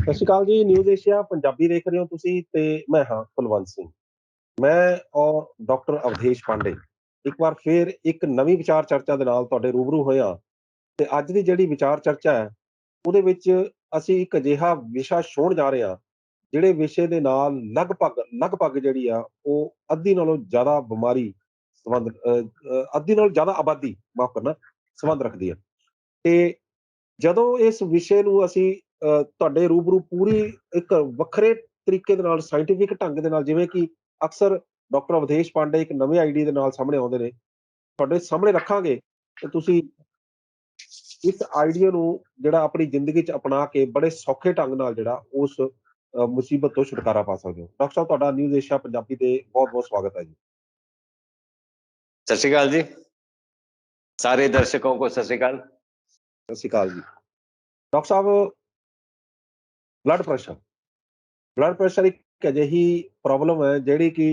ਸਤਿ ਸ਼੍ਰੀ ਅਕਾਲ ਜੀ। News Asia Punjabi ਦੇਖ ਰਹੇ ਹੋ ਤੁਸੀਂ ਤੇ ਮੈਂ ਹਾਂ ਕੁਲਵੰਤ ਸਿੰਘ। ਮੈਂ ਔਰ ਡਾਕਟਰ ਅਵਧੇਸ਼ ਪਾਂਡੇ ਇੱਕ ਵਾਰ ਫੇਰ ਇੱਕ ਨਵੀਂ ਵਿਚਾਰ ਚਰਚਾ ਦੇ ਨਾਲ ਤੁਹਾਡੇ ਰੂਬਰੂ ਹੋਇਆ ਤੇ ਅੱਜ ਦੀ ਜਿਹੜੀ ਵਿਚਾਰ ਚਰਚਾ ਹੈ ਉਹਦੇ ਵਿੱਚ ਅਸੀਂ ਇੱਕ ਅਜਿਹਾ ਵਿਸ਼ਾ ਛੋਹਣ ਜਾ ਰਹੇ ਹਾਂ ਜਿਹੜੇ ਵਿਸ਼ੇ ਦੇ ਨਾਲ ਲਗਭਗ ਜਿਹੜੀ ਆ ਉਹ ਅੱਧੀ ਨਾਲੋਂ ਜ਼ਿਆਦਾ ਬਿਮਾਰੀ ਅੱਧੀ ਨਾਲੋਂ ਜ਼ਿਆਦਾ ਆਬਾਦੀ ਮਾਫ ਕਰਨਾ ਸੰਬੰਧ ਰੱਖਦੀ ਹੈ। ਤੇ ਜਦੋਂ ਇਸ ਵਿਸ਼ੇ ਨੂੰ ਅਸੀਂ ਤੁਹਾਡੇ ਰੂਬਰੂ ਪੂਰੀ ਇੱਕ ਵੱਖਰੇ ਤਰੀਕੇ ਦੇ ਨਾਲ ਸਾਇੰਟੀਫਿਕ ਢੰਗ ਦੇ ਨਾਲ ਜਿਵੇਂ ਕਿ ਅਕਸਰ ਡਾਕਟਰ ਅਵਧੇਸ਼ ਪਾਂਡੇ ਇੱਕ ਨਵੇਂ ਆਈਡੀ ਦੇ ਨਾਲ ਸਾਹਮਣੇ ਆਉਂਦੇ ਨੇ ਤੁਹਾਡੇ ਸਾਹਮਣੇ ਰੱਖਾਂਗੇ ਤੇ ਤੁਸੀਂ ਇਸ ਆਈਡੀਆ ਨੂੰ ਜਿਹੜਾ ਆਪਣੀ ਜ਼ਿੰਦਗੀ 'ਚ ਅਪਣਾ ਕੇ ਬੜੇ ਸੌਖੇ ਢੰਗ ਨਾਲ ਜਿਹੜਾ ਉਸ ਮੁਸੀਬਤ ਤੋਂ ਛੁਟਕਾਰਾ ਪਾ ਸਕਦੇ ਹੋ। ਡਾਕਟਰ ਸਾਹਿਬ ਤੁਹਾਡਾ ਨਿਊਜ਼ ਏਸ਼ੀਆ ਪੰਜਾਬੀ ਤੇ ਬਹੁਤ ਬਹੁਤ ਸਵਾਗਤ ਹੈ ਜੀ। सत श्रीकाल जी, सारे दर्शकों को सत श्रीकाल। ਸਤਿ ਸ਼੍ਰੀ ਅਕਾਲ ਜੀ। ਡਾਕਟਰ ਸਾਹਿਬ ਬਲੱਡ ਪ੍ਰੈਸ਼ਰ ਇੱਕ ਅਜਿਹੀ ਪ੍ਰੋਬਲਮ ਹੈ ਜਿਹੜੀ ਕਿ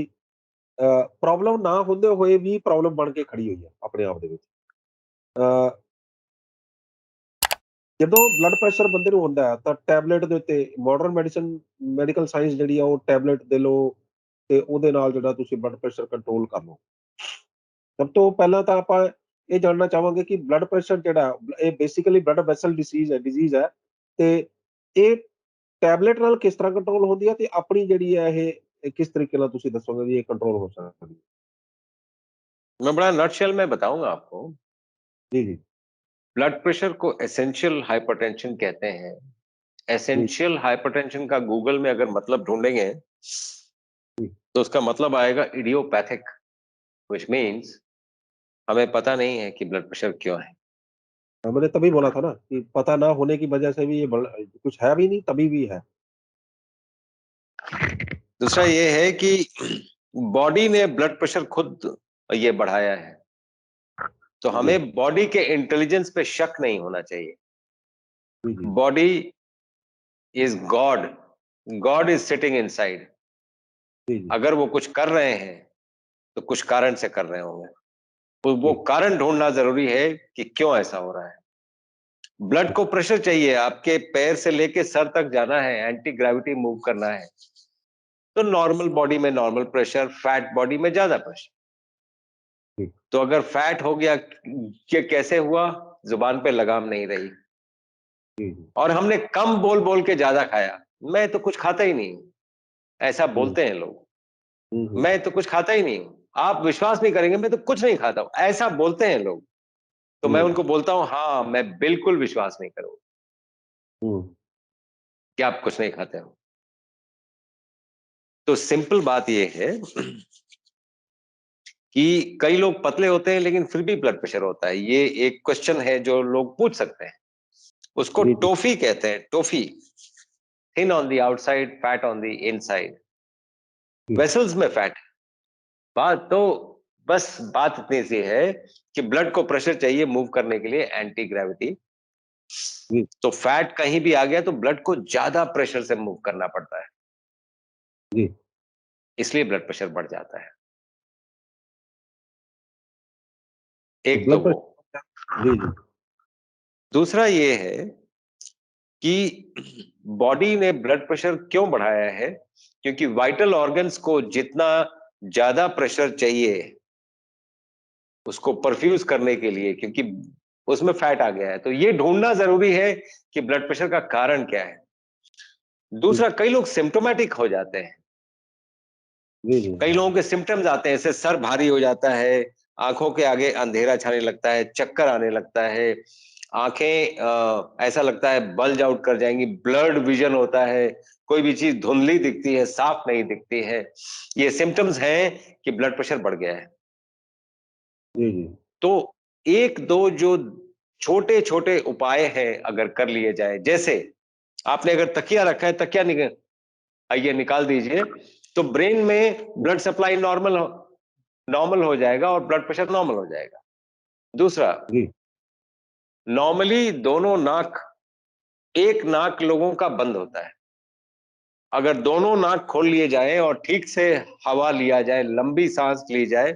ਪ੍ਰੋਬਲਮ ਨਾ ਹੁੰਦੇ ਹੋਏ ਵੀ ਪ੍ਰੋਬਲਮ ਬਣ ਕੇ ਖੜੀ ਹੋਈ ਹੈ ਆਪਣੇ ਆਪ ਦੇ ਵਿੱਚ। ਜਦੋਂ ਬਲੱਡ ਪ੍ਰੈਸ਼ਰ ਬੰਦੇ ਨੂੰ ਹੁੰਦਾ ਹੈ ਤਾਂ ਟੈਬਲੇਟ ਦੇ ਉੱਤੇ ਮਾਡਰਨ ਮੈਡੀਕਲ ਸਾਇੰਸ ਜਿਹੜੀ ਆ ਉਹ ਟੈਬਲੇਟ ਦੇ ਲਓ ਤੇ ਉਹਦੇ ਨਾਲ ਜਿਹੜਾ ਤੁਸੀਂ ਬਲੱਡ ਪ੍ਰੈਸ਼ਰ ਕੰਟਰੋਲ ਕਰ ਲਓ। ਸਭ ਤੋਂ ਪਹਿਲਾਂ ਤਾਂ ਆਪਾਂ ਇਹ ਜਾਣਨਾ ਚਾਹਾਂਗੇ ਕਿ ਬਲੱਡ ਪ੍ਰੈਸ਼ਰ ਜਿਹੜਾ ਇਹ ਬੇਸਿਕਲੀ ਬਲੱਡ ਵੈਸਲ ਡਿਜ਼ੀਜ਼ ਹੈ ਤੇ ਇਹ ਟੈਬਲੇਟ ਨਾਲ ਕਿਸ ਤਰ੍ਹਾਂ ਕੰਟਰੋਲ ਹੁੰਦੀ ਹੈ ਤੇ ਆਪਣੀ ਜਿਹੜੀ ਹੈ ਇਹ ਕਿਸ ਤਰੀਕੇ ਨਾਲ ਤੁਸੀਂ ਦੱਸੋਗੇ ਵੀ ਇਹ ਕੰਟਰੋਲ ਹੋ ਸਕਦੀ ਹੈ? मैं बड़ा नटशेल में बताऊंगा आपको। ਜੀ ਜੀ ब्लड प्रेशर को एसेंशियल हाइपरटेंशन कहते हैं। एसेंशियल हाइपरटेंशन का गूगल में अगर मतलब ढूंढेंगे तो उसका मतलब आएगा इडियोपैथिक, व्हिच मींस हमें पता नहीं है कि ब्लड प्रेशर क्यों है। मैंने तभी बोला था ना कि पता ना होने की वजह से भी ये कुछ है भी नहीं तभी भी है। दूसरा ये है कि बॉडी ने ब्लड प्रेशर खुद ये बढ़ाया है, तो हमें बॉडी के इंटेलिजेंस पे शक नहीं होना चाहिए। Body is God, God is sitting inside. अगर वो कुछ कर रहे हैं तो कुछ कारण से कर रहे होंगे, तो वो कारण ढूंढना जरूरी है कि क्यों ऐसा हो रहा है। ब्लड को प्रेशर चाहिए, आपके पैर से लेके सर तक जाना है, एंटी ग्रेविटी मूव करना है, तो नॉर्मल बॉडी में नॉर्मल प्रेशर, फैट बॉडी में ज्यादा प्रेशर। तो अगर फैट हो गया, ये कैसे हुआ? जुबान पे लगाम नहीं रही और हमने कम बोल बोल के ज्यादा खाया। मैं तो कुछ खाता ही नहीं, ऐसा बोलते हैं लोग। मैं तो कुछ खाता ही नहीं हूं, आप विश्वास नहीं करेंगे, मैं तो कुछ नहीं खाता हूं, ऐसा बोलते हैं लोग। तो मैं उनको बोलता हूं हाँ, मैं बिल्कुल विश्वास नहीं करूंगा कि आप कुछ नहीं खाते हो। तो सिंपल बात यह है कि कई लोग पतले होते हैं लेकिन फिर भी ब्लड प्रेशर होता है। ये एक क्वेश्चन है जो लोग पूछ सकते हैं। उसको टोफी कहते हैं, toffee. Thin on the outside, fat on the inside. Vessels में फैट। बात तो बस बात इतनी सी है कि ब्लड को प्रेशर चाहिए मूव करने के लिए, एंटी ग्रेविटी। तो फैट कहीं भी आ गया तो ब्लड को ज्यादा प्रेशर से मूव करना पड़ता है, इसलिए ब्लड प्रेशर बढ़ जाता है। एक तो वो। दूसरा ये है कि बॉडी ने ब्लड प्रेशर क्यों बढ़ाया है? क्योंकि वाइटल ऑर्गन्स को जितना ज्यादा प्रेशर चाहिए उसको परफ्यूज करने के लिए, क्योंकि उसमें फैट आ गया है, तो ये ढूंढना जरूरी है कि ब्लड प्रेशर का कारण क्या है। दूसरा, कई लोग सिम्टोमेटिक हो जाते हैं। कई लोगों के सिम्टम्स आते हैं, जैसे सर भारी हो जाता है, आंखों के आगे अंधेरा छाने लगता है, चक्कर आने लगता है, आंखें ऐसा लगता है बल्ज आउट कर जाएंगी, ब्लर्ड विजन होता है, कोई भी चीज धुंधली दिखती है, साफ नहीं दिखती है। ये सिम्टम्स हैं कि ब्लड प्रेशर बढ़ गया है। तो एक दो जो छोटे छोटे उपाय हैं अगर कर लिए जाए, जैसे आपने अगर तकिया रखा है, तकिया निकाल दीजिए, तो ब्रेन में ब्लड सप्लाई नॉर्मल हो जाएगा और ब्लड प्रेशर नॉर्मल हो जाएगा। दूसरा, नॉर्मली दोनों नाक, एक नाक लोगों का बंद होता है। अगर दोनों नाक खोल लिए जाए और ठीक से हवा लिया जाए, लंबी सांस ली जाए,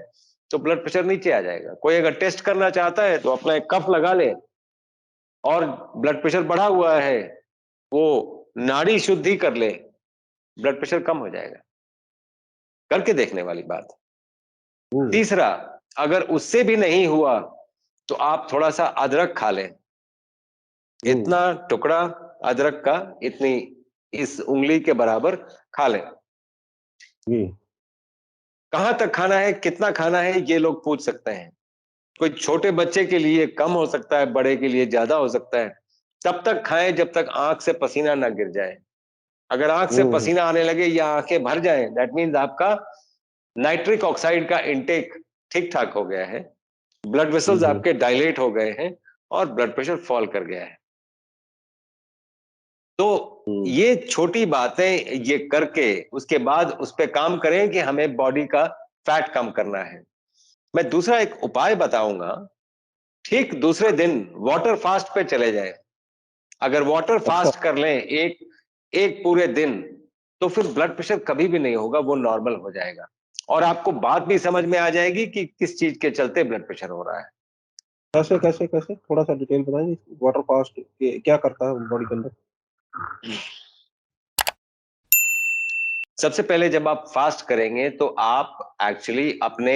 तो ब्लड प्रेशर नीचे आ जाएगा। कोई अगर टेस्ट करना चाहता है तो अपना एक कफ लगा ले और ब्लड प्रेशर बढ़ा हुआ है, वो नाड़ी शुद्धि कर ले, ब्लड प्रेशर कम हो जाएगा। करके देखने वाली बात। तीसरा, अगर उससे भी नहीं हुआ तो आप थोड़ा सा अदरक खा लें। इतना टुकड़ा अदरक का, इतनी इस उंगली के बराबर खा लें। कहां तक खाना है, कितना खाना है, ये लोग पूछ सकते हैं। कोई छोटे बच्चे के लिए कम हो सकता है, बड़े के लिए ज्यादा हो सकता है। तब तक खाएं जब तक आंख से पसीना ना गिर जाए। अगर आंख से पसीना आने लगे या आंखें भर जाएं, दैट मीन्स आपका नाइट्रिक ऑक्साइड का इनटेक ठीक ठाक हो गया है, ब्लड वेसल्स आपके डायलेट हो गए हैं और ब्लड प्रेशर फॉल कर गया है। तो ये छोटी बातें ये करके उसके बाद उस पे काम करें कि हमें बॉडी का फैट कम करना है। मैं दूसरा एक उपाय बताऊंगा, ठीक दूसरे दिन वाटर फास्ट पे चले जाएं। अगर वाटर फास्ट कर लें एक पूरे दिन, तो फिर ब्लड प्रेशर कभी भी नहीं होगा, वो नॉर्मल हो जाएगा और आपको बात भी समझ में आ जाएगी कि किस चीज के चलते ब्लड प्रेशर हो रहा है। कैसे कैसे कैसे थोड़ा सा डिटेल बताएंगे? वाटर फास्ट क्या करता है बॉडी के अंदर? सबसे पहले जब आप फास्ट करेंगे तो आप एक्चुअली अपने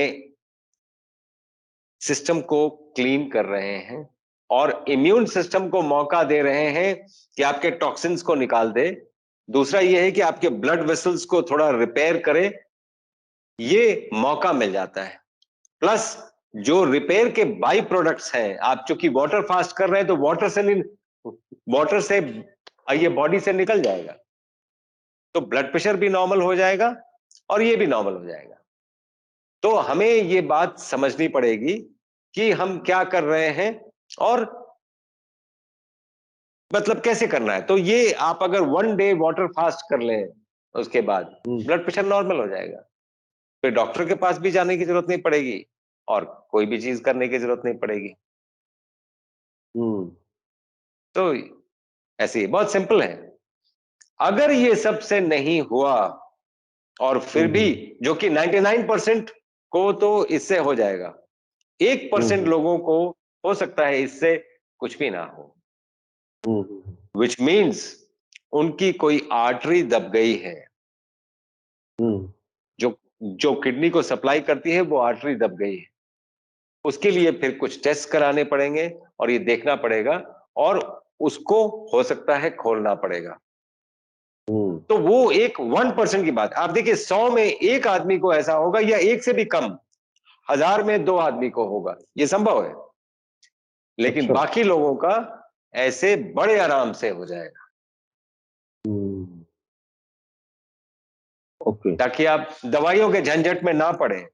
सिस्टम को क्लीन कर रहे हैं और इम्यून सिस्टम को मौका दे रहे हैं कि आपके टॉक्सिन्स को निकाल दे। दूसरा यह है कि आपके ब्लड वेसल्स को थोड़ा रिपेयर करे, ये मौका मिल जाता है। प्लस जो रिपेयर के बाई प्रोडक्ट्स हैं, आप चूंकि वाटर फास्ट कर रहे हैं तो वाटर से ये बॉडी से निकल जाएगा, तो ब्लड प्रेशर भी नॉर्मल हो जाएगा और ये भी नॉर्मल हो जाएगा। तो हमें ये बात समझनी पड़ेगी कि हम क्या कर रहे हैं और मतलब कैसे करना है। तो ये आप अगर 1 डे वाटर फास्ट कर लें, उसके बाद ब्लड प्रेशर नॉर्मल हो जाएगा, फिर डॉक्टर के पास भी जाने की जरूरत नहीं पड़ेगी और कोई भी चीज करने की जरूरत नहीं पड़ेगी। तो ऐसे ही बहुत सिंपल है। अगर ये सबसे नहीं हुआ और फिर भी, जो कि 99% को तो इससे हो जाएगा, 1% लोगों को हो सकता है इससे कुछ भी ना हो, विच मीन्स उनकी कोई आर्टरी दब गई है। जो जो किडनी को सप्लाई करती है वो आर्टरी दब गई है। उसके लिए फिर कुछ टेस्ट कराने पड़ेंगे और ये देखना पड़ेगा और उसको हो सकता है खोलना पड़ेगा। तो वो एक 1% की बात। आप देखिए 100 में एक आदमी को ऐसा होगा या एक से भी कम, 1000 में 2 आदमी को होगा, ये संभव है। लेकिन बाकी लोगों का ऐसे बड़े आराम से हो जाएगा। ताकि आप दवाइयों के झंझट में ना पड़े,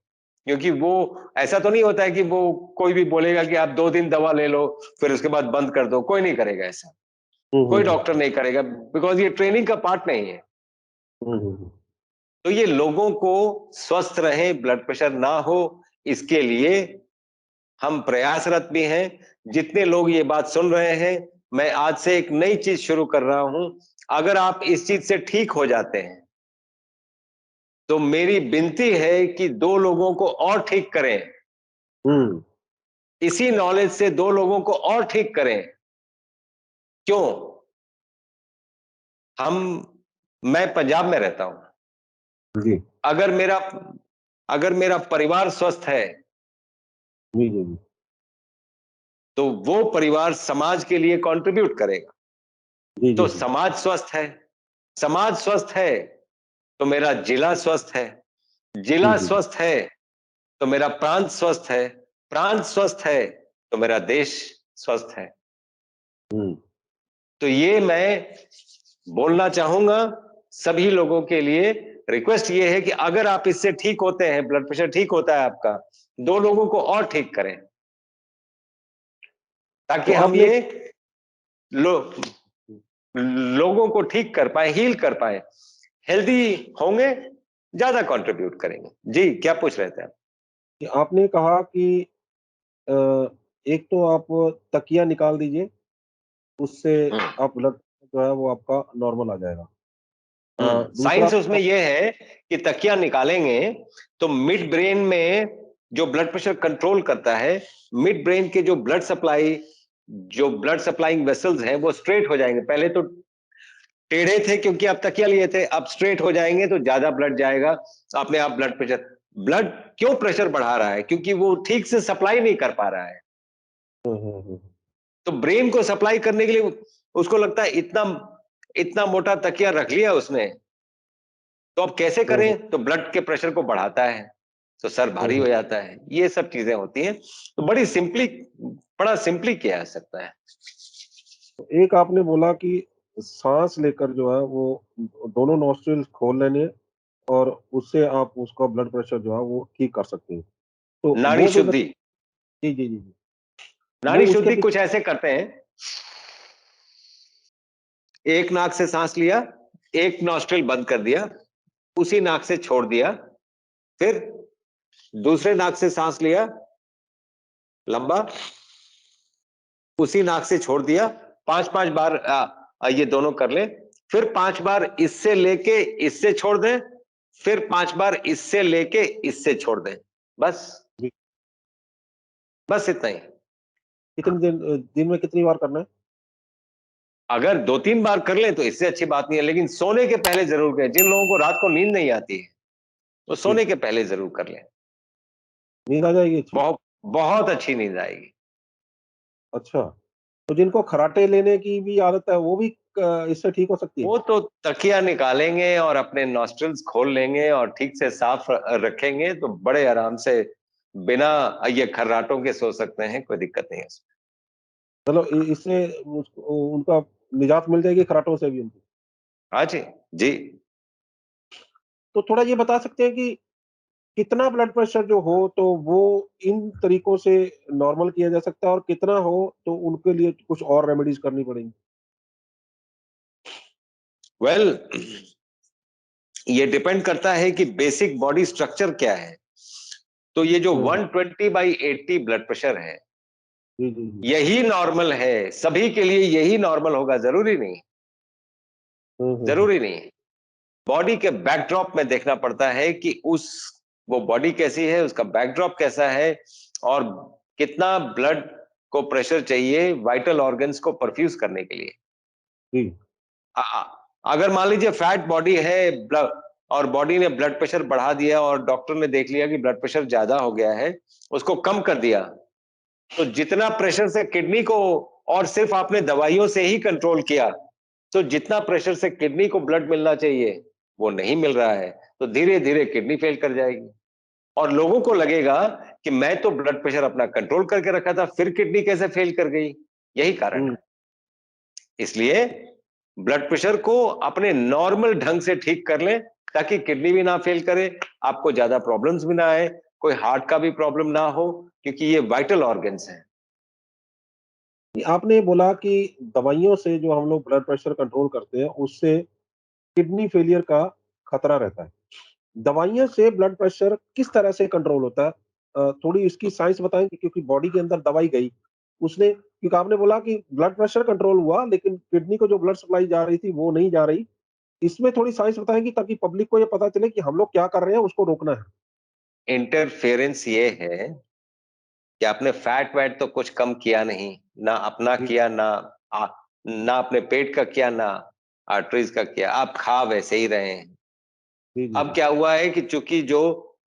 क्योंकि वो ऐसा तो नहीं होता है कि वो कोई भी बोलेगा कि आप 2 दिन दवा ले लो फिर उसके बाद बंद कर दो। कोई नहीं करेगा ऐसा, कोई डॉक्टर नहीं करेगा, बिकॉज ये ट्रेनिंग का पार्ट नहीं है। तो ये लोगों को स्वस्थ रहे, ब्लड प्रेशर ना हो, इसके लिए हम प्रयासरत भी हैं। जितने लोग ये बात सुन रहे हैं, मैं आज से एक नई चीज शुरू कर रहा हूं। अगर आप इस चीज से ठीक हो जाते हैं तो मेरी विनती है कि 2 लोगों को और ठीक करें। इसी नॉलेज से 2 लोगों को और ठीक करें। क्यों? मैं पंजाब में रहता हूं जी। अगर मेरा परिवार स्वस्थ है जी जी, तो वो परिवार समाज के लिए कंट्रीब्यूट करेगा जी, तो जी, समाज स्वस्थ है तो मेरा जिला स्वस्थ है, जिला स्वस्थ है तो मेरा प्रांत स्वस्थ है, प्रांत स्वस्थ है तो मेरा देश स्वस्थ है। तो ये मैं बोलना चाहूंगा सभी लोगों के लिए। रिक्वेस्ट ये है कि अगर आप इससे ठीक होते हैं, ब्लड प्रेशर ठीक होता है आपका, 2 लोगों को और ठीक करें ताकि तो हम ये लोगों को ठीक कर पाए, हील कर पाए, हेल्दी होंगे, ज्यादा कंट्रीब्यूट करेंगे। जी, क्या पूछ रहे थे आप? आपने कहा कि एक तो आप तकिया निकाल दीजिए, उससे आप ब्लड जो है वो आपका नॉर्मल आ जाएगा। साइंस उसमें यह है कि तकिया निकालेंगे तो मिड ब्रेन में जो ब्लड प्रेशर कंट्रोल करता है, मिड ब्रेन के जो ब्लड सप्लाइंग वेसल्स हैं वो स्ट्रेट हो जाएंगे। पहले तो टेढ़े थे क्योंकि आप तकिया लिए थे, अब स्ट्रेट हो जाएंगे तो ज्यादा ब्लड जाएगा, अपने आप ब्लड क्यों प्रेशर बढ़ा रहा है? क्योंकि वो ठीक से सप्लाई नहीं कर पा रहा है। तो ब्रेन को सप्लाई करने के लिए उसको लगता है इतना इतना मोटा तकिया रख लिया उसने, तो अब कैसे करें? तो ब्लड के प्रेशर को बढ़ाता है, तो सर भारी हो जाता है। ये सब चीजें होती हैं, तो बड़ा सिंपली किया जा सकता है। एक आपने बोला कि सांस लेकर जो है वो दोनों नॉस्ट्रिल्स खोल लेने और उससे आप उसका ब्लड प्रेशर जो है वो ठीक कर सकते हैं। तो नाड़ी वो भी शुद्धि, जी, जी, जी, जी। वो नाड़ी उसके शुद्धि पीछे कुछ ऐसे करते हैं, एक नाक से सांस लिया, एक नॉस्ट्रिल बंद कर दिया, उसी नाक से छोड़ दिया, फिर दूसरे नाक से सांस लिया लंबा, उसी नाक से छोड़ दिया, 5-5 बार ये दोनों कर ले, फिर 5 बार इससे लेके इससे छोड़ दें, फिर 5 बार इससे लेके इससे छोड़ दें। बस जी, बस इतना ही। कितने दिन में कितनी बार करना है? अगर 2-3 बार कर लें तो इससे अच्छी बात नहीं है, लेकिन सोने के पहले जरूर करें। जिन लोगों को रात को नींद नहीं आती है, वो जी, सोने के पहले जरूर कर लें। नींद आ जाएगी अच्छी? बहुत बहुत अच्छी नींद आएगी। अच्छा, तो जिनको खर्राटे लेने की भी आदत है वो भी इससे ठीक हो सकती है? वो तो तकिया निकालेंगे और अपने नॉस्ट्रिल्स खोल लेंगे और ठीक से साफ रखेंगे तो बड़े आराम से बिना ये खर्राटों के सो सकते हैं, कोई दिक्कत नहीं है उसमें। चलो इससे उनका निजात मिल जाएगी खर्राटों से भी उनको। हाँ जी, जी। तो थोड़ा ये बता सकते हैं कि कितना ब्लड प्रेशर जो हो तो वो इन तरीकों से नॉर्मल किया जा सकता है और कितना हो तो उनके लिए कुछ और रेमेडीज करनी पड़ेंगी? वेल ये डिपेंड करता है कि बेसिक बॉडी स्ट्रक्चर क्या है। तो ये जो हुँ, 120/80 ब्लड प्रेशर है, जी, जी, जी। यही नॉर्मल है। सभी के लिए यही नॉर्मल होगा, जरूरी नहीं, हुँ, हुँ, हुँ। जरूरी नहीं। बॉडी के बैकड्रॉप में देखना पड़ता है कि वो बॉडी कैसी है, उसका बैकड्रॉप कैसा है और कितना ब्लड को प्रेशर चाहिए वाइटल ऑर्गन्स को परफ्यूज करने के लिए। जी, अगर मान लीजिए फैट बॉडी है ब्लड और बॉडी ने ब्लड प्रेशर बढ़ा दिया और डॉक्टर ने देख लिया कि ब्लड प्रेशर ज्यादा हो गया है, उसको कम कर दिया, तो जितना प्रेशर से किडनी को और सिर्फ आपने दवाइयों से ही कंट्रोल किया, तो जितना प्रेशर से किडनी को ब्लड मिलना चाहिए वो नहीं मिल रहा है, तो धीरे धीरे किडनी फेल कर जाएगी और लोगों को लगेगा कि मैं तो ब्लड प्रेशर अपना कंट्रोल करके रखा था, फिर किडनी कैसे फेल कर गई? यही कारण हुँ। है। इसलिए ब्लड प्रेशर को अपने नॉर्मल ढंग से ठीक कर लें ताकि किडनी भी ना फेल करे, आपको ज्यादा प्रॉब्लम्स भी ना आए, कोई हार्ट का भी प्रॉब्लम ना हो, क्योंकि ये वाइटल ऑर्गन्स हैं। आपने बोला कि दवाइयों से जो हम लोग ब्लड प्रेशर कंट्रोल करते हैं उससे किडनी फेलियर का खतरा रहता है। दवाइयों से ब्लड प्रेशर किस तरह से कंट्रोल होता है? थोड़ी इसकी साइंस बताएँगे क्योंकि बॉडी के अंदर दवाई गई, उसने क्योंकि आपने बोला कि ब्लड प्रेशर कंट्रोल हुआ लेकिन किडनी को जो ब्लड सप्लाई जा रही थी वो नहीं जा रही। इसमें थोड़ी साइंस बताएँगी ताकि पब्लिक को ये पता चले कि हम लोग क्या कर रहे हैं, उसको रोकना है। इंटरफेरेंस ये है कि आपने फैट वैट तो कुछ कम किया नहीं, ना अपना जी, किया, आ, ना अपने पेट का किया, ना आर्टरीज का किया, आप खा वैसे ही रहे हैं। जी, जी, अब जी। क्या हुआ है कि चूंकि जो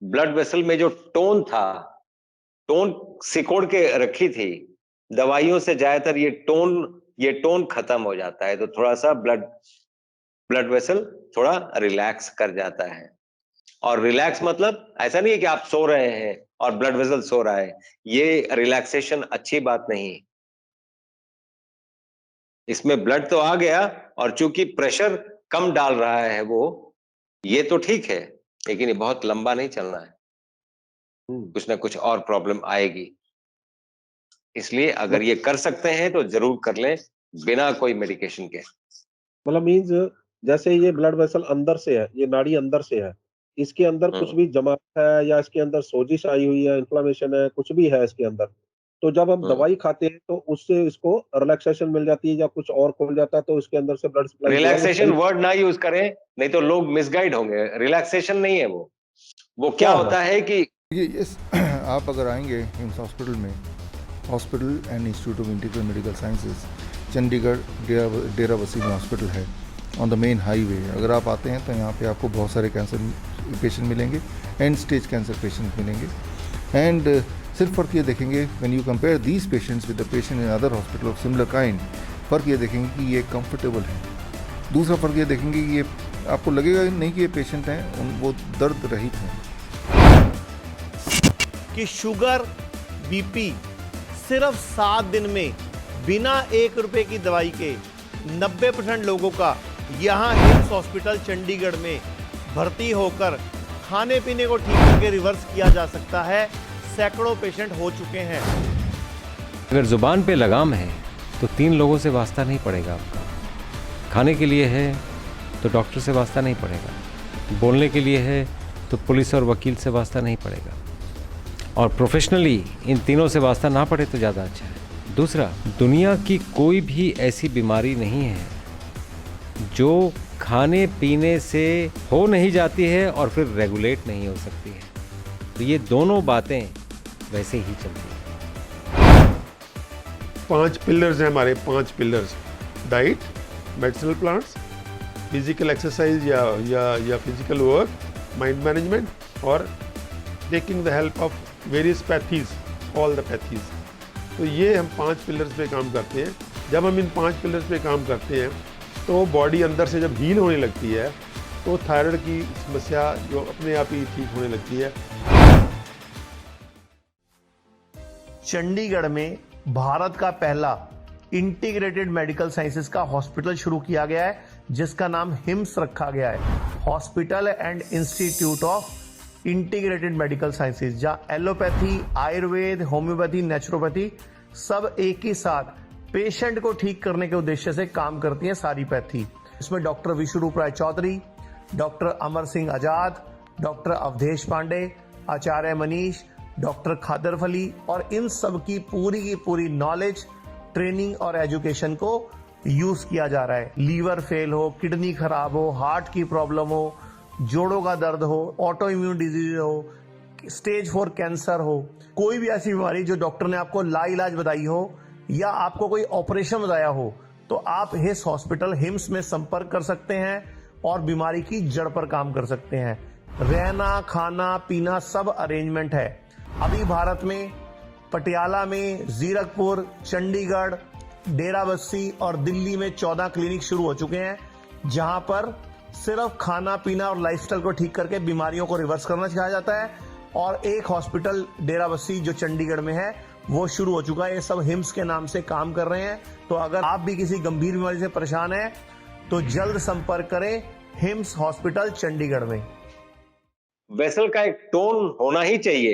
ब्लड वेसल में जो टोन था, टोन सिकोड़ के रखी थी, दवाइयों से ज्यादातर ये टोन खत्म हो जाता है, तो थोड़ा सा ब्लड ब्लड वेसल थोड़ा रिलैक्स कर जाता है। और रिलैक्स मतलब ऐसा नहीं है कि आप सो रहे हैं और ब्लड वेसल सो रहा है, ये रिलैक्सेशन अच्छी बात नहीं। इसमें ब्लड तो आ गया और चूंकि प्रेशर कम डाल रहा है वो, ये तो ठीक है, लेकिन ये बहुत लंबा नहीं चलना है, हुँ। कुछ ना कुछ और प्रॉब्लम आएगी। इसलिए अगर मत ये कर सकते हैं तो जरूर कर लें, बिना कोई मेडिकेशन के। मतलब मीन्स जैसे ये ब्लड वेसल अंदर से है, ये नाड़ी अंदर से है, इसके अंदर कुछ हम्म, भी जमा है या इसके अंदर सोजिश आई हुई है, इन्फ्लेमेशन है, कुछ भी है इसके अंदर, तो जब हम हम्म। दवाई खाते हैं तो उससे इसको रिलैक्सेशन मिल जाती है या कुछ और खुल जाता है तो इसके अंदर से ब्लड सप्लाई जो है वो रिलैक्सेशन सही वर्ड ना यूज करें, नहीं तो लोग मिसगाइड होंगे। रिलैक्सेशन नहीं है वो क्या क्या है? होता है कि ये यस आप अगर आएंगे एम्स हॉस्पिटल में, hospital and institute of integral medical sciences, Chandigarh Derabassi में हॉस्पिटल है ऑन द मेन हाईवे। अगर आप आते हैं तो यहाँ पे आपको बहुत सारे कैंसर पेशेंट मिलेंगे, एंड स्टेज कैंसर पेशेंट मिलेंगे। एंड सिर्फ फ़र्क ये देखेंगे when you compare these patients with the patient in other hospital of similar kind, फ़र्क ये देखेंगे कि ये कंफर्टेबल है। दूसरा फ़र्क ये देखेंगे कि ये आपको लगेगा नहीं कि ये पेशेंट हैं, वो दर्द रहित हैं। कि शुगर, बीपी सिर्फ 7 दिन में बिना 1 रुपए की दवाई के 90% लोगों का यहाँ हिम्स हॉस्पिटल चंडीगढ़ में भर्ती होकर खाने पीने को ठीक करके रिवर्स किया जा सकता है। सैकड़ों पेशेंट हो चुके हैं। अगर जुबान पे लगाम है तो 3 लोगों से वास्ता नहीं पड़ेगा आपका। खाने के लिए है तो डॉक्टर से वास्ता नहीं पड़ेगा। बोलने के लिए है तो पुलिस और वकील से वास्ता नहीं पड़ेगा। और प्रोफेशनली इन तीनों से वास्ता ना पड़े तो ज़्यादा अच्छा है। दूसरा, दुनिया की कोई भी ऐसी बीमारी नहीं है जो खाने पीने से हो नहीं जाती है और फिर रेगुलेट नहीं हो सकती है। तो ये दोनों बातें वैसे ही चलती हैं। 5 पिलर्स हैं हमारे, 5 pillars: diet, medicinal plants, physical exercise या फिजिकल वर्क, माइंड मैनेजमेंट और taking the help of various pathies, all the pathies. तो ये हम 5 पिलर्स पे काम करते हैं। जब हम इन 5 पिलर्स पे काम करते हैं तो बॉडी अंदर से जब हील होने लगती है तो थायराइड की समस्या जो अपने आप ही ठीक होने लगती है। चंडीगढ़ में भारत का पहला इंटीग्रेटेड मेडिकल साइंसेज का हॉस्पिटल शुरू किया गया है, जिसका नाम हिम्स रखा गया है, hospital and institute of integrated medical sciences, जहां एलोपैथी, आयुर्वेद, होम्योपैथी, नेचुरोपैथी सब एक ही साथ पेशेंट को ठीक करने के उद्देश्य से काम करती हैं सारी पैथी। इसमें डॉक्टर विश्वरूप राय चौधरी, डॉक्टर अमर सिंह आजाद, डॉक्टर अवधेश पांडे, आचार्य मनीष, डॉक्टर खादर फली और इन सब की पूरी नॉलेज, ट्रेनिंग और एजुकेशन को यूज किया जा रहा है। लीवर फेल हो, किडनी खराब हो, हार्ट की प्रॉब्लम हो, जोड़ों का दर्द हो, ऑटो इम्यून डिजीज हो, स्टेज 4 कैंसर हो, कोई भी ऐसी बीमारी जो डॉक्टर ने आपको लाइलाज बताई हो या आपको कोई ऑपरेशन बताया हो, तो आप हिस हॉस्पिटल हिम्स में संपर्क कर सकते हैं और बीमारी की जड़ पर काम कर सकते हैं। रहना, खाना, पीना सब अरेंजमेंट है। अभी भारत में पटियाला में, जीरकपुर, चंडीगढ़, डेराबस्सी और दिल्ली में 14 क्लिनिक शुरू हो चुके हैं, जहां पर सिर्फ खाना पीना और लाइफस्टाइल को ठीक करके बीमारियों को रिवर्स करना सिखाया जाता है। और एक हॉस्पिटल डेराबस्सी जो चंडीगढ़ में है वो शुरू हो चुका है। ये सब हिम्स के नाम से काम कर रहे हैं। तो अगर आप भी किसी गंभीर बीमारी से परेशान हैं तो जल्द संपर्क करें हिम्स हॉस्पिटल चंडीगढ़ में। वेसल का एक टोन होना ही चाहिए,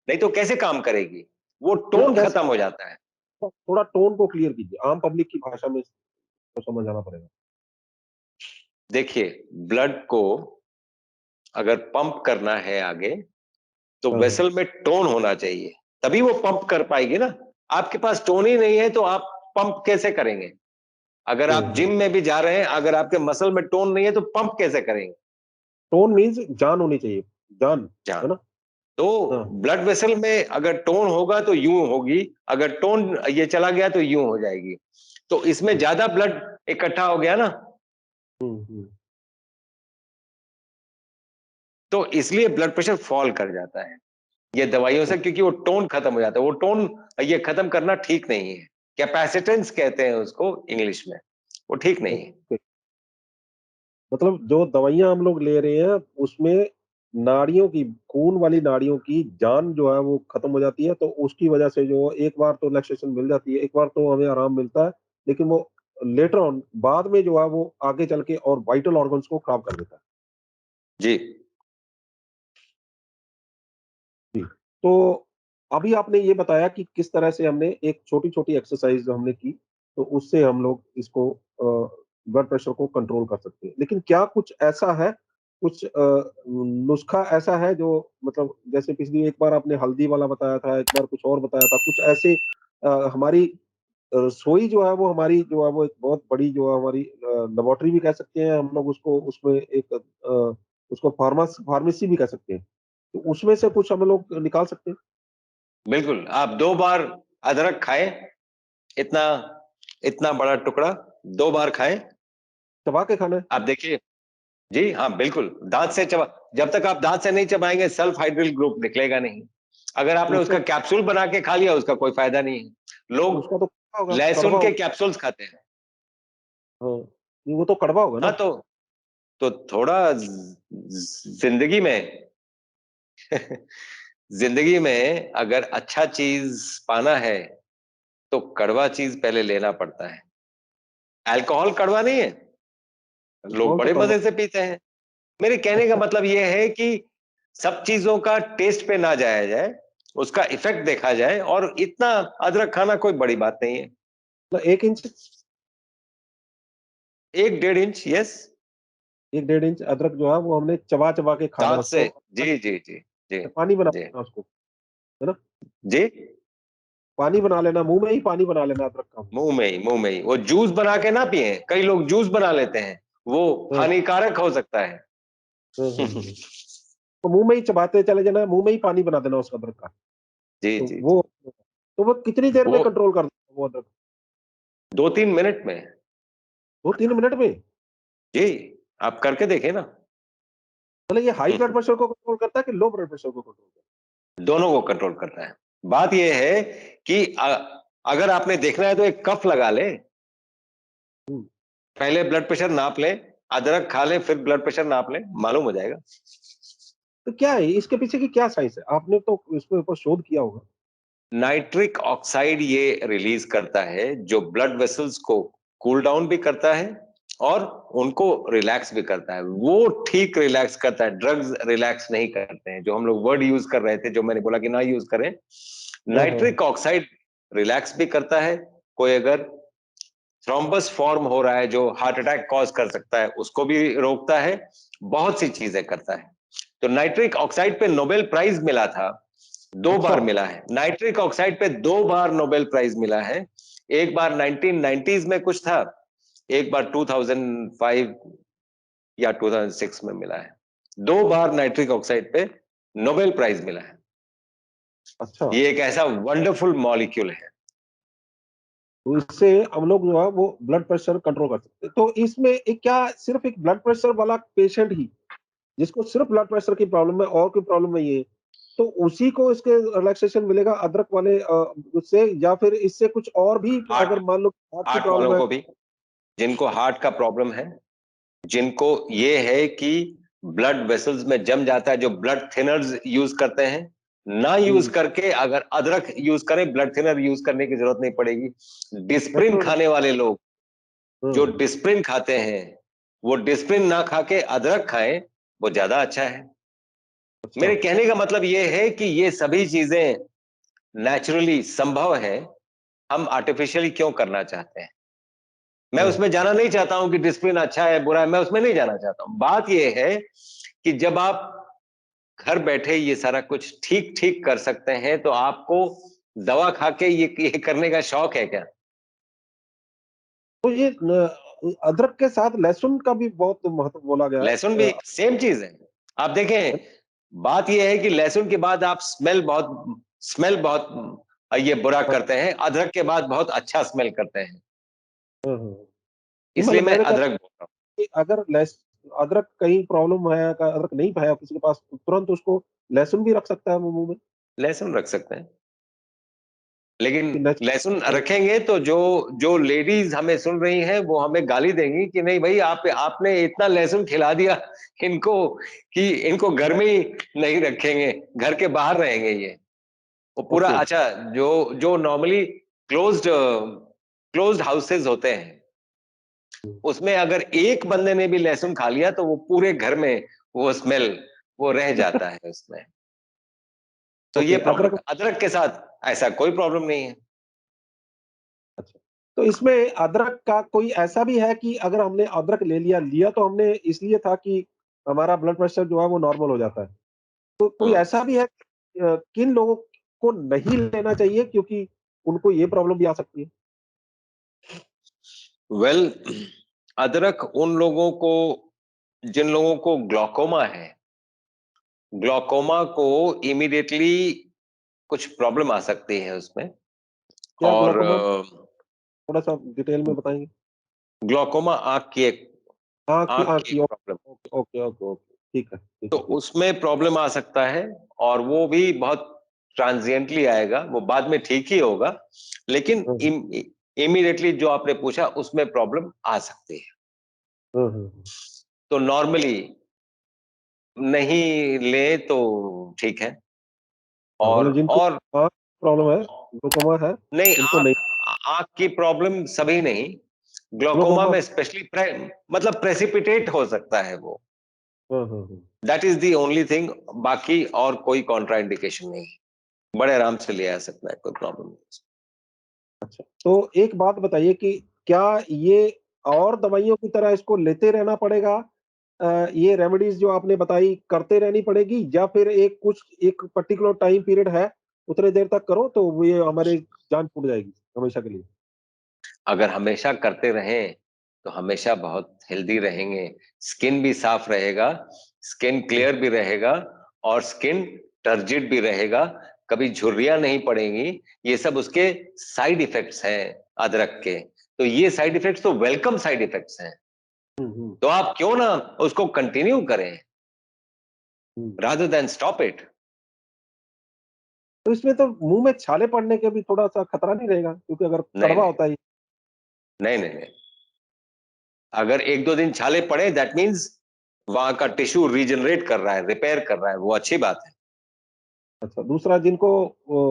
नहीं तो कैसे काम करेगी? वो टोन खत्म हो जाता है। थोड़ा टोन को क्लियर कीजिए, आम पब्लिक की भाषा में तो समझ आना पड़ेगा। देखिए, ब्लड को अगर पंप करना है आगे तो वेसल में टोन होना चाहिए, तभी वो पंप कर पाएगी ना। आपके पास टोन ही नहीं है तो आप पंप कैसे करेंगे? अगर आप जिम में भी जा रहे हैं, अगर आपके मसल में टोन नहीं है तो पंप कैसे करेंगे? टोन मीन्स जान होनी चाहिए, जान है ना। तो ब्लड वेसल में अगर टोन होगा तो यूं होगी, अगर टोन ये चला गया तो यूं हो जाएगी। तो इसमें ज्यादा ब्लड इकट्ठा हो गया ना, तो इसलिए ब्लड प्रेशर फॉल कर जाता है ये दवाइयों से, क्योंकि वो टोन खत्म हो जाता है। वो टोन ये खत्म करना ठीक नहीं है, कैपेसिटेंस कहते हैं उसको इंग्लिश में, वो ठीक नहीं है। मतलब जो दवाइयां हम लोग ले रहे हैं उसमें नाड़ियों की, खून वाली नाड़ियों की जान जो है वो खत्म हो जाती है, तो उसकी वजह से जो एक बार तो रिलैक्सेशन मिल जाती है, एक बार तो हमें आराम मिलता है, लेकिन वो लेटर ऑन बाद में जो है वो आगे चल के और वाइटल ऑर्गन्स को खराब कर देता है। जी जी, तो अभी आपने ये बताया कि किस तरह से हमने एक छोटी-छोटी एक्सरसाइज जो हमने की, तो उससे हम लोग इसको ब्लड प्रेशर को कंट्रोल कर सकते हैं। लेकिन क्या कुछ ऐसा है, कुछ नुस्खा ऐसा है जो मतलब जैसे पिछली एक बार आपने हल्दी वाला बताया था, एक बार कुछ और बताया था, कुछ ऐसे हमारी रसोई जो है वो हमारी जो है वो एक बहुत बड़ी जो है हमारी लेबोरेटरी भी कह सकते हैं हम लोग उसको, उसमें एक उसको फार्मेसी भी कह सकते हैं। तो उसमें से कुछ हम लोग निकाल सकते हैं? बिल्कुल, आप 2 बार अदरक खाएं, इतना इतना बड़ा टुकड़ा 2 बार खाएं, चबा के खाना है? आप देखिए, जी हाँ बिल्कुल, दांत से चबा, जब तक आप दांत से नहीं चबाएंगे सल्फ हाइड्रिल ग्रुप निकलेगा नहीं। अगर आपने उसका कैप्सूल बना के खा लिया उसका कोई फायदा नहीं है। लोग उसका तो कड़वा होगा, लहसुन कड़वा के होगा। कैप्सूल्स खाते हैं। हाँ, वो तो कड़वा होगा हाँ ना? तो थोड़ा जिंदगी में जिंदगी में अगर अच्छा चीज पाना है तो कड़वा चीज पहले लेना पड़ता है। अल्कोहल कड़वा नहीं है, लोग कौन तो बड़े कड़वा? मजे से पीते हैं। मेरे कहने का मतलब यह है कि सब चीजों का टेस्ट पे ना जाया जाए, उसका इफेक्ट देखा जाए, और इतना अदरक खाना कोई बड़ी बात नहीं है। मतलब 1 इंच, 1-1.5 इंच, यस। 1-1.5 इंच अदरक जो है वो हमने चबा चबा के खाना है दांत से, उसको, जी जी जी जी पानी बना जी लेना उसको, है ना? जी। पानी बना लेना, मुंह में ही पानी बना लेना अदरक का। मुंह में ही वो जूस बना के ना पिए, कई लोग जूस बना लेते हैं, वो हाँ, हानिकारक हो सकता है। तो मुंह में ही चबाते चले जाना, मुंह में ही पानी बना देना उस अदरक का। जी तो जी जी। वो कितनी देर में वो कंट्रोल कर देगा वो अदरक? 2-3 मिनट में। 2-3 मिनट में? जी, आप करके देखें ना। मतलब ये हाई ब्लड प्रेशर को कंट्रोल करता है कि लो ब्लड प्रेशर को कंट्रोल करता दोनों को कंट्रोल करता है। बात यह है कि अगर आपने देखना है तो एक कफ लगा ले, है? पहले ब्लड प्रेशर नाप ले, अदरक खा ले, फिर ब्लड प्रेशर नाप ले, मालूम हो जाएगा। तो क्या है इसके पीछे की क्या साइंस है? आपने तो इसके ऊपर शोध किया होगा। नाइट्रिक ऑक्साइड ये रिलीज करता है जो ब्लड वेसल्स को कूल डाउन भी करता है और उनको रिलैक्स भी करता है। वो ठीक रिलैक्स करता है, ड्रग्स रिलैक्स नहीं करते हैं, जो हम लोग वर्ड यूज कर रहे थे, जो मैंने बोला कि ना यूज करें। हाँ, हाँ, नाइट्रिक ऑक्साइड रिलैक्स भी करता है। कोई अगर थ्रोम्बस फॉर्म हो रहा है जो हार्ट अटैक कॉज कर सकता है उसको भी रोकता है, बहुत सी चीजें करता है। तो नाइट्रिक ऑक्साइड पे नोबेल प्राइज मिला था, 2 बार अच्छा, मिला है। नाइट्रिक ऑक्साइड पे 2 बार नोबेल प्राइज मिला है। एक बार 1990s में कुछ था, एक बार 2005 या 2006 में मिला है। 2 बार नाइट्रिक ऑक्साइड पे नोबेल प्राइज मिला है। अच्छा। ये एक ऐसा वंडरफुल मॉलिक्यूल है। तो इससे हम लोग जो है वो ब्लड प्रेशर कंट्रोल कर सकते हैं। तो इसमें एक क्या सिर्फ एक ब्लड प्रेशर वाला पेशेंट ही, जिसको सिर्फ ब्लड प्रेशर की प्रॉब्लम है और कोई प्रॉब्लम नहीं है, तो उसी को इसके रिलैक्सेशन मिलेगा अदरक वाले उससे, या फिर इससे कुछ और भी हार्ट अगर मान लो हार्ट की हार्ट प्रॉब्लम वालों है? को भी, जिनको हार्ट का प्रॉब्लम है, जिनको ये है कि ब्लड वेसल्स में जम जाता है, जो ब्लड थिनर्स यूज करते हैं, ना यूज हम्म, करके अगर अदरक यूज करें, ब्लड थिनर यूज करने की जरूरत नहीं पड़ेगी। Disprin natural. खाने वाले लोग, जो हम्म, डिस्प्रिन खाते हैं, वो डिस्प्रिन ना खा के अदरक खाएं, वो ज्यादा अच्छा है। अच्छा। मेरे कहने का मतलब ये है कि ये सभी चीजें नेचुरली संभव है, हम आर्टिफिशियली क्यों करना चाहते हैं। मैं हाँ, उसमें जाना नहीं चाहता हूं कि डिसिप्लिन अच्छा है बुरा है, मैं उसमें नहीं जाना चाहता हूं। बात यह है कि जब आप घर बैठे ये सारा कुछ ठीक ठीक कर सकते हैं तो आपको दवा खा के ये करने का शौक है क्या? तो ये अदरक के साथ लहसुन का भी बहुत महत्व बोला गया लहसुन है। भी सेम चीज है। आप देखें, बात यह है कि लहसुन के बाद आप स्मेल बहुत ये बुरा करते हैं, अदरक के बाद बहुत अच्छा स्मेल करते हैं। हाँ, हाँ। नहीं, इसलिए मतलब मैं मैंने कहा अदरक बोल रहा हूँ। कि अगर अदरक कहीं प्रॉब्लम है, अदरक नहीं पाया किसी के पास, तो तुरंत उसको लहसुन भी रख सकता है वो मुंह में? लहसुन रख सकते हैं, लेकिन कि लहसुन नेचुरल? रखेंगे तो जो जो लेडीज हमें सुन रही हैं वो हमें गाली देंगी कि नहीं भाई, आपने इतना लहसुन खिला दिया इनको कि इनको घर में ही नहीं रखेंगे, घर के बाहर रहेंगे ये। वो पूरा ओके। अच्छा, जो जो नॉर्मली क्लोज्ड क्लोज्ड हाउसेज होते हैं, उसमें अगर एक बंदे ने भी लहसुन खा लिया तो वो पूरे घर में वो स्मेल वो रह जाता है उसमें। तो ये ओके, प्रॉब्लम अदरक। है, अदरक के साथ ऐसा कोई प्रॉब्लम नहीं है। अच्छा, तो इसमें अदरक का कोई ऐसा भी है कि अगर हमने अदरक ले लिया लिया तो हमने इसलिए था कि हमारा ब्लड प्रेशर जो है वो नॉर्मल हो जाता है, तो कोई हम्म। ऐसा भी है किन लोगों को नहीं लेना चाहिए क्योंकि उनको ये प्रॉब्लम भी आ सकती है? वेल, अदरक उन लोगों को, जिन लोगों को ग्लूकोमा है, ग्लूकोमा को इमीडिएटली कुछ प्रॉब्लम आ सकती है उसमें। क्या और ग्लूकोमा? थोड़ा सा डिटेल में बताएंगे? ग्लूकोमा आंख की एक आँख की आंख की problem, okay, okay, okay, okay. ठीक है, ठीक तो है, ठीक। उसमें प्रॉब्लम आ सकता है और वो भी बहुत ट्रांजिएंटली आएगा, वो बाद में ठीक ही होगा, लेकिन हुँ, इमीडिएटली जो आपने पूछा उसमें प्रॉब्लम आ सकती है। हुँ, हुँ। तो नॉर्मली नहीं ले तो ठीक है। हाँ, और मतलब जिनको और आँख प्रॉब्लम है, ग्लूकोमा है, नहीं, उनको नहीं। आंख की प्रॉब्लम सभी नहीं, ग्लोकोमा ग्लूकोमा में स्पेशली मतलब प्रेसिपिटेट हो सकता है वो, हुँ, हुँ, हुँ। That is the only thing. बाकी और कोई कॉन्ट्राइंडिकेशन नहीं है, बड़े आराम से ले आ सकता है, कोई प्रॉब्लम नहीं। अच्छा, तो एक बात बताइए कि क्या ये और दवाइयों की तरह इसको लेते रहना पड़ेगा? ये रेमेडीज़ जो आपने बताई करते रहनी पड़ेगी या फिर एक पर्टिकुलर टाइम पीरियड है, उतने देर तक करो तो ये हमारी जान छूट जाएगी हमेशा के लिए? अगर हमेशा करते रहें तो हमेशा बहुत हेल्दी रहेंगे, स्किन भी साफ रहेगा, स्किन हुँ, क्लियर भी रहेगा और स्किन टर्जिड भी रहेगा, कभी झुर्रियां नहीं पड़ेंगी। ये सब उसके साइड इफेक्ट्स हैं अदरक के। तो ये साइड इफेक्ट्स तो वेलकम साइड इफेक्ट्स हैं, हुँ, हुँ, तो आप क्यों ना उसको कंटिन्यू करें हुँ। Rather than stop it. तो इसमें तो मुँह में छाले पड़ने के भी थोड़ा-सा खतरा नहीं रहेगा? क्योंकि अगर नहीं कड़वा नहीं, होता है ये। नहीं नहीं नहीं, अगर एक दो दिन छाले पड़े दैट मीन्स वहां का टिश्यू रीजनरेट कर रहा है, रिपेयर कर रहा है, वो अच्छी बात है। अच्छा, दूसरा जिनको वो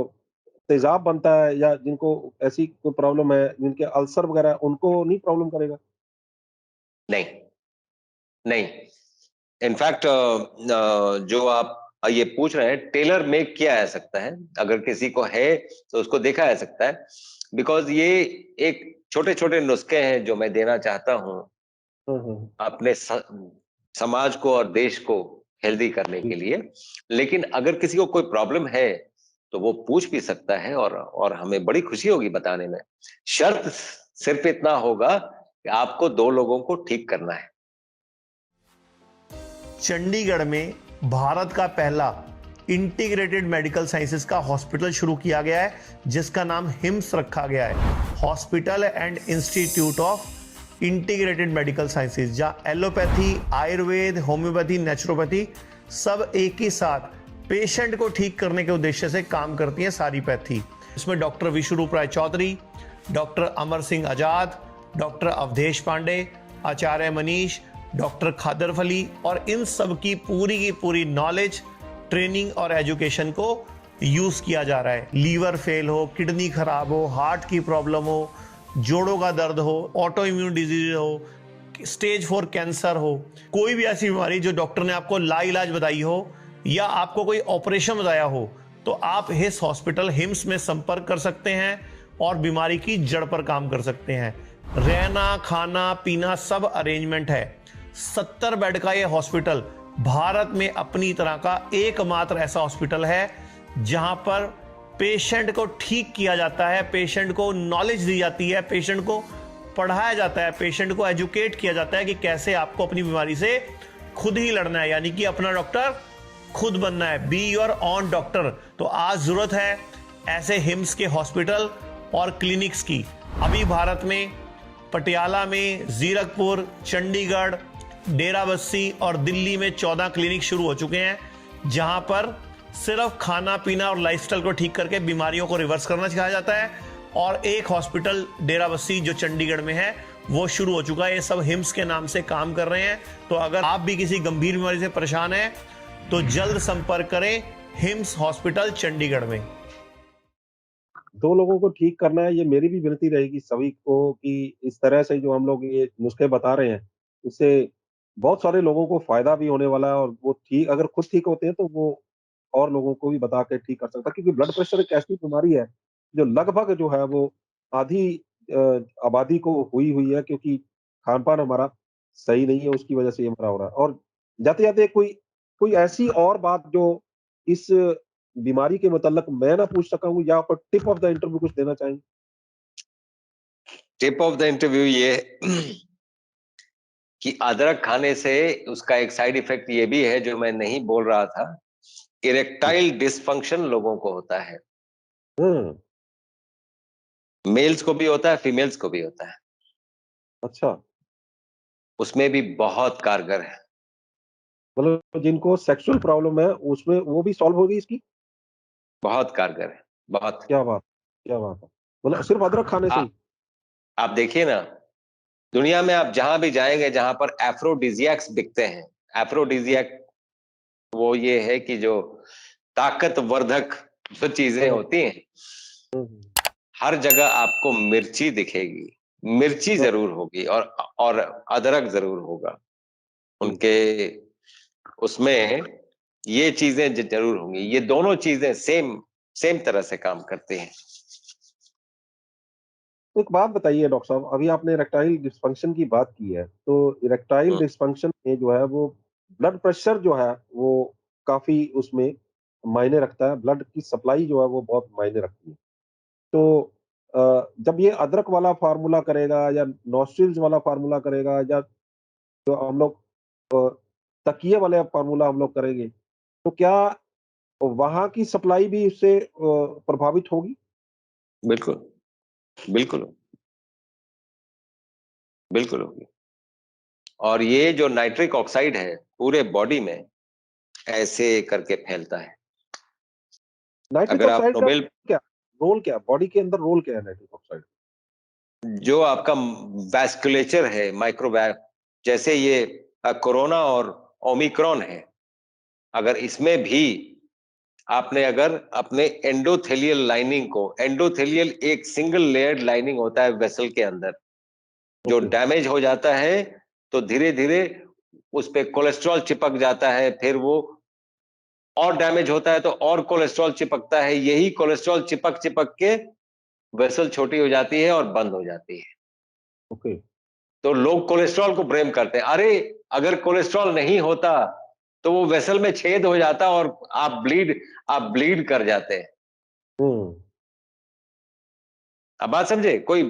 तेज़ाब बनता है या जिनको ऐसी कोई प्रॉब्लम है, जिनके अल्सर वगैरह उनको नहीं प्रॉब्लम करेगा? नहीं नहीं, इनफैक्ट जो आप ये पूछ रहे हैं, टेलर मेक किया जा सकता है, अगर किसी को है तो उसको देखा जा सकता है, बिकॉज ये एक छोटे छोटे नुस्खे हैं जो मैं देना चाहता हूं हुँ, हुँ, अपने समाज को और देश को हेल्दी करने जी। के लिए। लेकिन अगर किसी को कोई प्रॉब्लम है तो वो पूछ भी सकता है और हमें बड़ी खुशी होगी बताने में। शर्त सिर्फ इतना होगा कि आपको 2 लोगों को ठीक करना है। चंडीगढ़ में भारत का पहला इंटीग्रेटेड मेडिकल साइंसेज का हॉस्पिटल शुरू किया गया है, जिसका नाम हिम्स रखा गया है। Hospital and institute of integrated medical sciences, जहां एलोपैथी, आयुर्वेद, होम्योपैथी, नेचुरोपैथी सब एक ही साथ पेशेंट को ठीक करने के उद्देश्य से काम करती है सारी पैथी। इसमें डॉक्टर विश्वरूप राय चौधरी, डॉक्टर अमर सिंह आजाद, डॉक्टर अवधेश पांडे, आचार्य मनीष, डॉक्टर खादर फली और इन सब की पूरी नॉलेज, ट्रेनिंग और एजुकेशन को यूज किया जा रहा है। लीवर फेल हो, किडनी खराब हो, हार्ट की प्रॉब्लम हो, जोड़ों का दर्द हो, ऑटो इम्यून डिजीज हो, स्टेज 4 कैंसर हो, कोई भी ऐसी बीमारी जो डॉक्टर ने आपको लाइलाज बताई हो या आपको कोई ऑपरेशन बताया हो, तो आप हिस हॉस्पिटल हिम्स में संपर्क कर सकते हैं और बीमारी की जड़ पर काम कर सकते हैं। रहना, खाना, पीना सब अरेंजमेंट है। 70 बेड का यह हॉस्पिटल भारत में अपनी तरह का एकमात्र ऐसा हॉस्पिटल है जहां पर पेशेंट को ठीक किया जाता है, पेशेंट को नॉलेज दी जाती है, पेशेंट को पढ़ाया जाता है, पेशेंट को एजुकेट किया जाता है कि कैसे आपको अपनी बीमारी से खुद ही लड़ना है, यानी कि अपना डॉक्टर खुद बनना है। Be your on doctor. तो आज जरूरत है ऐसे हिम्स के हॉस्पिटल और क्लिनिक्स की। अभी भारत में पटियाला में, जीरकपुर, चंडीगढ़, डेराबस्सी और दिल्ली में 14 क्लिनिक शुरू हो चुके हैं, जहां पर सिर्फ खाना पीना और लाइफस्टाइल को ठीक करके बीमारियों को रिवर्स करना सिखाया जाता है। और एक हॉस्पिटल डेराबस्सी जो चंडीगढ़ में है वो शुरू हो चुका है। ये सब हिम्स के नाम से काम कर रहे हैं। तो अगर आप भी किसी गंभीर बीमारी से परेशान हैं तो जल्द संपर्क करें हिम्स हॉस्पिटल चंडीगढ़ में। 2 लोगों को ठीक करना है, ये मेरी भी विनती रहेगी सभी को कि इस तरह से जो हम लोग ये नुस्खे बता रहे हैं, उससे बहुत सारे लोगों को फ़ायदा भी होने वाला है और वो ठीक अगर खुद ठीक होते हैं, तो वो और लोगों को भी बता के ठीक कर सकता है। क्योंकि ब्लड प्रेशर एक ऐसी बीमारी है, जो लगभग जो है वो आधी आबादी को हुई है क्योंकि खान-पान हमारा सही नहीं है, उसकी वजह से ये हमारा हो रहा है। और जाते-जाते कोई कोई ऐसी और बात जो इस बीमारी के मतलब मैं ना पूछ सका हूँ या आप टिप ऑफ द इंटरव्यू कुछ देना चाहेंगे? टिप ऑफ द इंटरव्यू ये कि अदरक खाने से उसका एक साइड इफेक्ट ये भी है जो मैं नहीं बोल रहा था, हुँ, इरेक्टाइल डिसफंक्शन लोगों को होता है। हुँ, मेल्स को भी होता है, फीमेल्स को भी होता है। अच्छा, उसमें भी बहुत कारगर है। मतलब जिनको सेक्सुअल प्रॉब्लम है उसमें वो भी सॉल्व होगी इसकी? बहुत कारगर है, बहुत। क्या बात! क्या बात है! मतलब सिर्फ अदरक खाने से आ, ही? आप देखिए ना, दुनिया में आप जहां भी जाएंगे जहां पर एफ्रोडिजियक्स बिकते हैं, एफ्रोडिजियक वो ये है कि जो ताकतवर्धक जो चीजें हाँ, होती हैं, हुँ, हर जगह आपको मिर्ची दिखेगी, मिर्ची हाँ, जरूर होगी और अदरक जरूर होगा हुँ। उनके उसमें। ये चीजें जरूर होंगी, ये दोनों चीजें सेम सेम तरह से काम करती हैं। तो एक बात बताइए डॉक्टर साहब, अभी आपने इरेक्टाइल डिस्फंक्शन की बात की है, तो इरेक्टाइल हम्म, डिस्फंक्शन में जो है वो ब्लड प्रेशर जो है वो काफ़ी उसमें मायने रखता है, ब्लड की सप्लाई जो है वो बहुत मायने रखती है। तो जब ये अदरक वाला फ़ॉर्मूला करेगा या नॉस्ट्रिल्स वाला फ़ॉर्मूला करेगा या जो हम लोग अ, तकिए वाले फ़ॉर्मूला हम लोग करेंगे, तो क्या वहाँ की सप्लाई भी इससे प्रभावित होगी? बिल्कुल, बिल्कुल, बिल्कुल होगी। और ये जो नाइट्रिक ऑक्साइड है पूरे बॉडी में ऐसे करके फैलता है। नाइट्रिक अगर आप ऑक्साइड का नोबेल क्या रोल क्या है? बॉडी के अंदर रोल क्या है नाइट्रिक ऑक्साइड? जो आपका वैस्कुलेचर है, माइक्रोवैप, जैसे ये कोरोना और ओमिक्रॉन है, अगर इसमें भी आपने अगर अपने एंडोथेलियल लाइनिंग को, एंडोथेलियल एक सिंगल लेयर्ड लाइनिंग होता है वेसल के अंदर, जो ओके। डैमेज हो जाता है तो धीरे धीरे उस पे कोलेस्ट्रॉल चिपक जाता है, फिर वो और डैमेज होता है तो और कोलेस्ट्रॉल चिपकता है, यही कोलेस्ट्रॉल चिपक चिपक के वेसल छोटी हो जाती है और बंद हो जाती है। ओके। तो लोग कोलेस्ट्रॉल को ब्लेम करते हैं, अरे अगर कोलेस्ट्रॉल नहीं होता तो वो वेसल में छेद हो जाता और आप ब्लीड कर जाते हैं। हुँ। अब बात समझे, कोई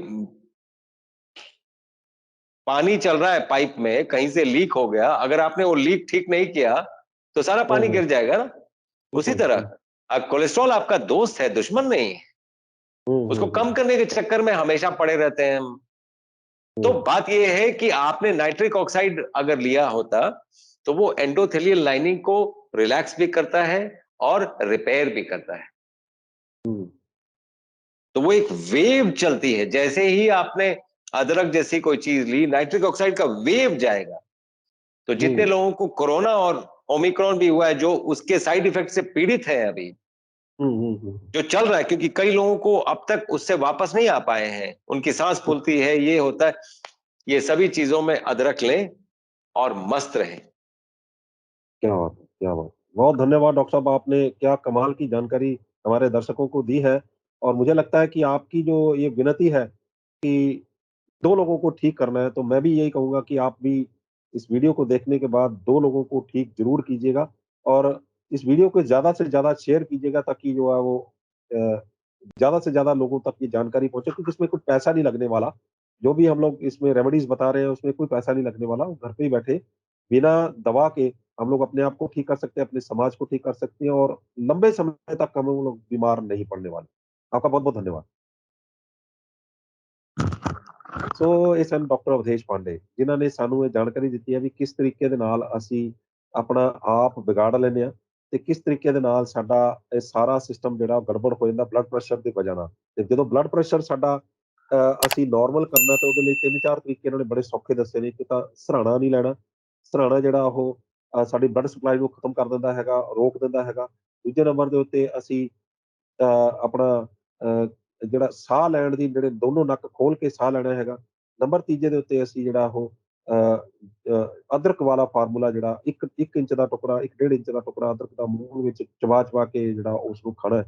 पानी चल रहा है पाइप में, कहीं से लीक हो गया, अगर आपने वो लीक ठीक नहीं किया तो सारा हुँ, पानी हुँ। गिर जाएगा ना। उसी बिल्कुल, तरह हुँ। कोलेस्ट्रॉल आपका दोस्त है, दुश्मन नहीं है। हुँ, उसको हुँ, हुँ, कम करने के चक्कर में हमेशा पड़े रहते हैं हम। तो हुँ। बात ये है कि आपने नाइट्रिक ऑक्साइड अगर लिया होता तो वो एंडोथेलियल लाइनिंग को रिलैक्स भी करता है और रिपेयर भी करता है। हुँ, तो वो एक वेव चलती है, जैसे ही आपने अदरक जैसी कोई चीज ली, नाइट्रिक ऑक्साइड का वेव जाएगा। तो जितने हुँ, लोगों को कोरोना और ओमिक्रॉन भी हुआ है, जो उसके साइड इफेक्ट से पीड़ित है अभी, हुँ, हुँ, हुँ, जो चल रहा है, क्योंकि कई लोगों को अब तक उससे वापस नहीं आ पाए हैं, उनकी सांस हुँ। फूलती है, ये होता है। ये सभी चीजों में अदरक लें और मस्त रहें। क्या बात है, क्या बात है। बहुत धन्यवाद डॉक्टर साहब, आपने क्या कमाल की जानकारी हमारे दर्शकों को दी है और मुझे लगता है कि आपकी जो ये विनती है कि 2 लोगों को ठीक करना है, तो मैं भी यही कहूँगा कि आप भी इस वीडियो को देखने के बाद 2 लोगों को ठीक ज़रूर कीजिएगा और इस वीडियो को ज़्यादा से ज़्यादा शेयर कीजिएगा ताकि जो है वो अ, ज़्यादा से ज़्यादा लोगों तक ये जानकारी पहुँचे क्योंकि इसमें कुछ पैसा नहीं लगने वाला। जो भी हम लोग इसमें रेमेडीज़ बता रहे हैं, उसमें कोई पैसा नहीं लगने वाला। घर पे ही बैठे, बिना दवा के हम लोग अपने आप को ठीक कर सकते हैं, अपने समाज को ठीक कर सकते हैं और लंबे समय तक हम लोग बीमार नहीं पड़ने वाले। आपका बहुत-बहुत धन्यवाद। ਸੋ ਇਹ ਸਨ ਡਾਕਟਰ ਅਵਧੇਸ਼ ਪਾਂਡੇ ਜਿਨ੍ਹਾਂ ਨੇ ਸਾਨੂੰ ਇਹ ਜਾਣਕਾਰੀ ਦਿੱਤੀ ਹੈ ਵੀ ਕਿਸ ਤਰੀਕੇ ਦੇ ਨਾਲ ਅਸੀਂ ਆਪਣਾ ਆਪ ਵਿਗਾੜ ਲੈਂਦੇ ਹਾਂ ਤੇ ਕਿਸ ਤਰੀਕੇ ਦੇ ਨਾਲ ਸਾਡਾ ਇਹ ਸਾਰਾ ਸਿਸਟਮ ਜਿਹੜਾ ਉਹ ਗੜਬੜ ਹੋ ਜਾਂਦਾ ਬਲੱਡ ਪ੍ਰੈਸ਼ਰ ਦੀ ਵਜ੍ਹਾ ਨਾਲ ਤੇ ਜਦੋਂ ਬਲੱਡ ਪ੍ਰੈਸ਼ਰ ਸਾਡਾ ਅਸੀਂ ਨਾਰਮਲ ਕਰਨਾ ਤੇ ਉਹਦੇ ਲਈ 3-4 ਤਰੀਕੇ ਇਹਨਾਂ ਨੇ ਬੜੇ ਸੌਖੇ ਦੱਸੇ ਨੇ ਕਿ ਤਾਂ ਸਰਾਣਾ ਨਹੀਂ ਲੈਣਾ ਸਰਾਣਾ ਜਿਹੜਾ ਉਹ ਸਾਡੀ ਬਲੱਡ ਸਪਲਾਈ ਨੂੰ ਖਤਮ ਕਰ ਦਿੰਦਾ ਹੈਗਾ ਰੋਕ ਦਿੰਦਾ ਹੈਗਾ ਦੂਜੇ ਨੰਬਰ ਦੇ ਉੱਤੇ ਅਸੀਂ ਆਪਣਾ ਜਿਹੜਾ ਸਾਹ ਲੈਣ ਦੀ ਜਿਹੜੇ ਦੋਨੋਂ ਨੱਕ ਖੋਲ ਕੇ ਸਾਹ ਲੈਣਾ ਹੈਗਾ। ਨੰਬਰ ਤੀਜੇ ਦੇ ਉੱਤੇ ਅਸੀਂ ਜਿਹੜਾ ਉਹ ਅਦਰਕ ਵਾਲਾ ਫਾਰਮੂਲਾ ਜਿਹੜਾ 1 ਇੰਚ ਦਾ ਟੁਕੜਾ, 1 ਡੇਢ ਇੰਚ ਦਾ ਟੁਕੜਾ ਅਦਰਕ ਦਾ ਮੂੰਹ ਵਿੱਚ ਚਬਾ-ਚਬਾ ਕੇ ਜਿਹੜਾ ਉਸਨੂੰ ਖਾਣਾ ਹੈ।